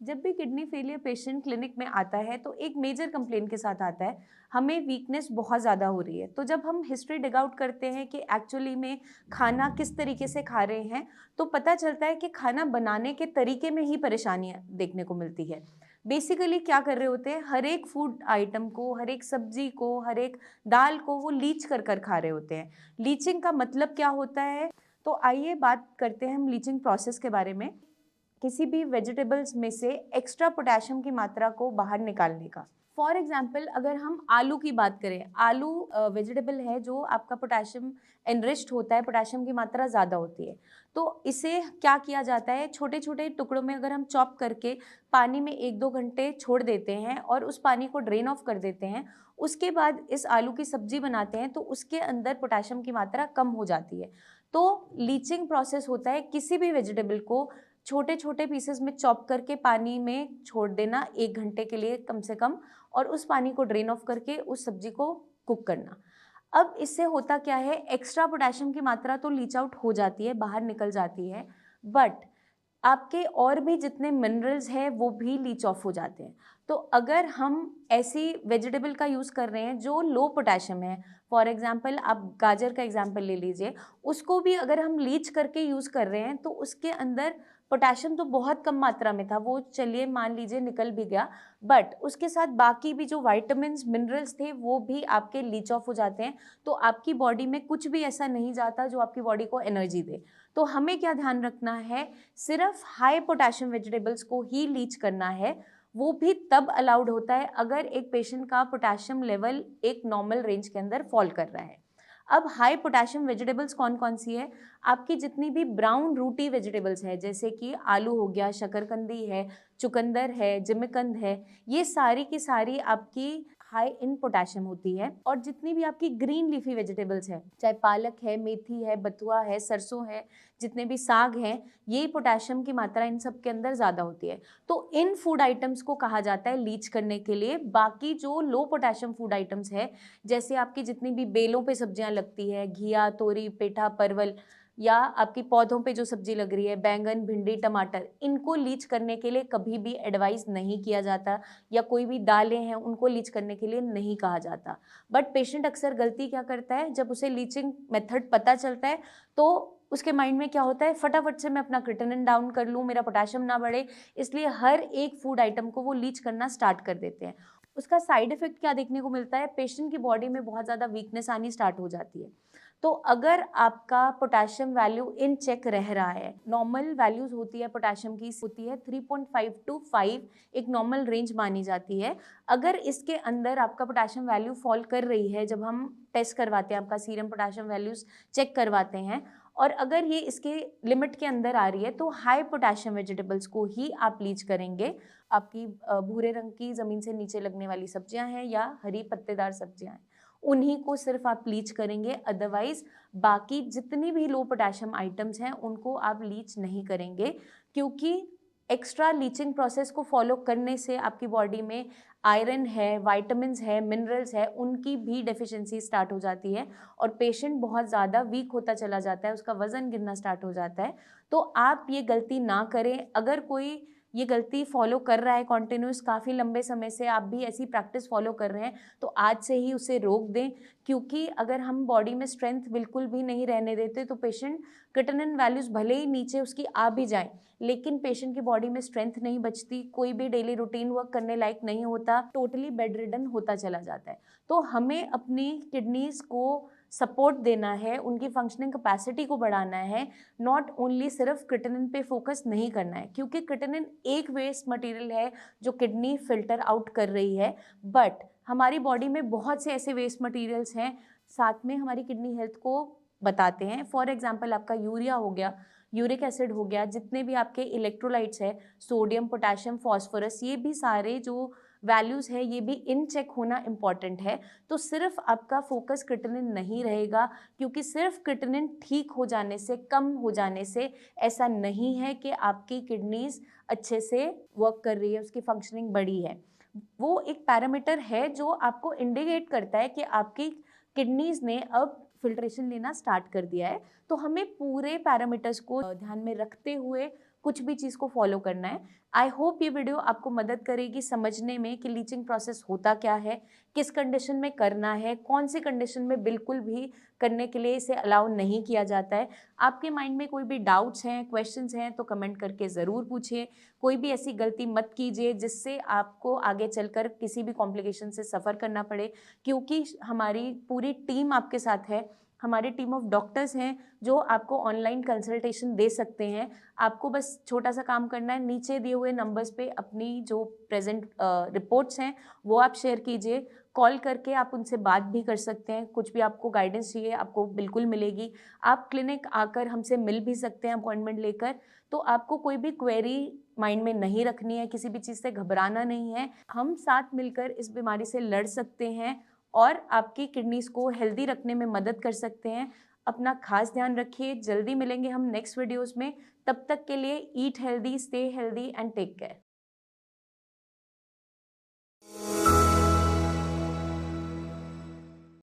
जब भी kidney failure patient clinic में आता है तो एक मेजर कंप्लेन के साथ आता है, हमें वीकनेस बहुत ज़्यादा हो रही है। तो जब हम हिस्ट्री डिग आउट करते हैं कि एक्चुअली में खाना किस तरीके से खा रहे हैं, तो पता चलता है कि खाना बनाने के तरीके में ही परेशानियाँ देखने को मिलती है। बेसिकली क्या कर रहे होते हैं, हर एक फूड आइटम को, हर एक सब्जी को, हर एक दाल को वो लीच कर कर खा रहे होते हैं। लीचिंग का मतलब क्या होता है? तो आइए बात करते हैं हम लीचिंग प्रोसेस के बारे में। किसी भी वेजिटेबल्स में से एक्स्ट्रा पोटेशियम की मात्रा को बाहर निकालने का। फॉर एग्जाम्पल अगर हम आलू की बात करें, आलू वेजिटेबल है जो आपका पोटेशियम एनरिच्ड होता है, पोटेशियम की मात्रा ज़्यादा होती है। तो इसे क्या किया जाता है, छोटे छोटे टुकड़ों में अगर हम चॉप करके पानी में 1-2 घंटे छोड़ देते हैं और उस पानी को ड्रेन ऑफ कर देते हैं, उसके बाद इस आलू की सब्जी बनाते हैं तो उसके अंदर पोटेशियम की मात्रा कम हो जाती है। तो लीचिंग प्रोसेस होता है किसी भी वेजिटेबल को छोटे छोटे पीसेस में चॉप करके पानी में छोड़ देना 1 घंटे के लिए कम से कम, और उस पानी को ड्रेन ऑफ करके उस सब्जी को कुक करना। अब इससे होता क्या है, एक्स्ट्रा पोटेशियम की मात्रा तो लीच आउट हो जाती है, बाहर निकल जाती है, बट आपके और भी जितने मिनरल्स हैं वो भी लीच ऑफ हो जाते हैं। तो अगर हम ऐसी वेजिटेबल का यूज़ कर रहे हैं जो लो पोटेशियम है, फॉर एग्जांपल आप गाजर का एग्जांपल ले लीजिए, उसको भी अगर हम लीच करके यूज़ कर रहे हैं तो उसके अंदर पोटेशियम तो बहुत कम मात्रा में था, वो चलिए मान लीजिए निकल भी गया, बट उसके साथ बाकी भी जो विटामिन्स मिनरल्स थे वो भी आपके लीच ऑफ हो जाते हैं। तो आपकी बॉडी में कुछ भी ऐसा नहीं जाता जो आपकी बॉडी को एनर्जी दे। तो हमें क्या ध्यान रखना है, सिर्फ हाई पोटेशियम वेजिटेबल्स को ही लीच करना है। वो भी तब अलाउड होता है अगर एक पेशेंट का पोटेशियम लेवल एक नॉर्मल रेंज के अंदर फॉल कर रहा है। अब हाई पोटेशियम वेजिटेबल्स कौन कौन सी है, आपकी जितनी भी ब्राउन रूटी वेजिटेबल्स है, जैसे कि आलू हो गया, शकरकंदी है, चुकंदर है, जिमीकंद है, ये सारी की सारी आपकी हाई इन पोटेशियम होती है। और जितनी भी आपकी ग्रीन लीफी वेजिटेबल्स है, चाहे पालक है, मेथी है, बथुआ है, सरसों है, जितने भी साग हैं, ये पोटेशियम की मात्रा इन सब के अंदर ज़्यादा होती है। तो इन फूड आइटम्स को कहा जाता है लीच करने के लिए। बाकी जो लो पोटेशियम फूड आइटम्स है, जैसे आपकी जितनी भी बेलों पे सब्जियां लगती है, घिया, तोरी, पेठा, परवल, या आपकी पौधों पे जो सब्जी लग रही है, बैंगन, भिंडी, टमाटर, इनको लीच करने के लिए कभी भी एडवाइस नहीं किया जाता, या कोई भी दालें हैं उनको लीच करने के लिए नहीं कहा जाता। बट पेशेंट अक्सर गलती क्या करता है, जब उसे लीचिंग मेथड पता चलता है तो उसके माइंड में क्या होता है, फटाफट से मैं अपना क्रिएटिनिन डाउन कर लूँ, मेरा पोटेशियम ना बढ़े, इसलिए हर एक फूड आइटम को वो लीच करना स्टार्ट कर देते हैं। उसका साइड इफेक्ट क्या देखने को मिलता है, पेशेंट की बॉडी में बहुत ज़्यादा वीकनेस आनी स्टार्ट हो जाती है। तो अगर आपका पोटेशियम वैल्यू इन चेक रह रहा है, नॉर्मल वैल्यूज होती है पोटेशियम की, होती है 3.5 to 5, एक नॉर्मल रेंज मानी जाती है। अगर इसके अंदर आपका पोटेशियम वैल्यू फॉल कर रही है, जब हम टेस्ट करवाते हैं, आपका सीरम पोटेशियम वैल्यूज चेक करवाते हैं, और अगर ये इसके लिमिट के अंदर आ रही है, तो हाई पोटेशियम वेजिटेबल्स को ही आप लीच करेंगे। आपकी भूरे रंग की ज़मीन से नीचे लगने वाली सब्जियां हैं या हरी पत्तेदार सब्जियां हैं, उन्हीं को सिर्फ आप लीच करेंगे। अदरवाइज बाकी जितनी भी लो पोटेशियम आइटम्स हैं उनको आप लीच नहीं करेंगे, क्योंकि एक्स्ट्रा लीचिंग प्रोसेस को फॉलो करने से आपकी बॉडी में आयरन है, विटामिन्स है, मिनरल्स है, उनकी भी डेफिशिएंसी स्टार्ट हो जाती है और पेशेंट बहुत ज़्यादा वीक होता चला जाता है, उसका वज़न गिरना स्टार्ट हो जाता है। तो आप ये गलती ना करें। अगर कोई ये गलती फॉलो कर रहा है कॉन्टिन्यूस काफ़ी लंबे समय से, आप भी ऐसी प्रैक्टिस फॉलो कर रहे हैं, तो आज से ही उसे रोक दें। क्योंकि अगर हम बॉडी में स्ट्रेंथ बिल्कुल भी नहीं रहने देते तो पेशेंट क्रिएटिनिन वैल्यूज़ भले ही नीचे उसकी आ भी जाएं, लेकिन पेशेंट की बॉडी में स्ट्रेंथ नहीं बचती, कोई भी डेली रूटीन वर्क करने लायक नहीं होता, टोटली बेड रिडन होता चला जाता है। तो हमें अपनी किडनीज़ को सपोर्ट देना है, उनकी फंक्शनिंग कैपेसिटी को बढ़ाना है, नॉट ओनली सिर्फ क्रिएटिनिन पे फोकस नहीं करना है, क्योंकि क्रिएटिनिन एक वेस्ट मटेरियल है जो किडनी फिल्टर आउट कर रही है। बट हमारी बॉडी में बहुत से ऐसे वेस्ट मटेरियल्स हैं, साथ में हमारी किडनी हेल्थ को बताते हैं। फॉर एग्जांपल आपका यूरिया हो गया, यूरिक एसिड हो गया, जितने भी आपके इलेक्ट्रोलाइट्स है, सोडियम, पोटेशियम, फॉस्फोरस, ये भी सारे जो वैल्यूज़ है ये भी इन चेक होना इम्पॉर्टेंट है। तो सिर्फ आपका फोकस क्रिएटिनिन नहीं रहेगा, क्योंकि सिर्फ क्रिएटिनिन ठीक हो जाने से, कम हो जाने से ऐसा नहीं है कि आपकी किडनीज अच्छे से वर्क कर रही है, उसकी फंक्शनिंग बढ़ी है। वो एक पैरामीटर है जो आपको इंडिकेट करता है कि आपकी किडनीज ने अब फिल्ट्रेशन लेना स्टार्ट कर दिया है। तो हमें पूरे पैरामीटर्स को ध्यान में रखते हुए कुछ भी चीज़ को फॉलो करना है। आई होप ये वीडियो आपको मदद करेगी समझने में कि लीचिंग प्रोसेस होता क्या है, किस कंडीशन में करना है, कौन सी कंडीशन में बिल्कुल भी करने के लिए इसे अलाउ नहीं किया जाता है। आपके माइंड में कोई भी डाउट्स हैं, क्वेश्चंस हैं तो कमेंट करके ज़रूर पूछिए। कोई भी ऐसी गलती मत कीजिए जिससे आपको आगे चलकर किसी भी कॉम्प्लिकेशन से सफ़र करना पड़े, क्योंकि हमारी पूरी टीम आपके साथ है। हमारी टीम ऑफ डॉक्टर्स हैं जो आपको ऑनलाइन कंसल्टेशन दे सकते हैं। आपको बस छोटा सा काम करना है, नीचे दिए हुए नंबर्स पे अपनी जो प्रेजेंट रिपोर्ट्स हैं वो आप शेयर कीजिए। कॉल करके आप उनसे बात भी कर सकते हैं, कुछ भी आपको गाइडेंस चाहिए आपको बिल्कुल मिलेगी। आप क्लिनिक आकर हमसे मिल भी सकते हैं अपॉइंटमेंट लेकर। तो आपको कोई भी क्वेरी माइंड में नहीं रखनी है, किसी भी चीज़ से घबराना नहीं है। हम साथ मिलकर इस बीमारी से लड़ सकते हैं और आपकी किडनीज़ को हेल्दी रखने में मदद कर सकते हैं। अपना खास ध्यान रखिए, जल्दी मिलेंगे हम नेक्स्ट वीडियोज़ में। तब तक के लिए eat healthy, stay healthy and take care.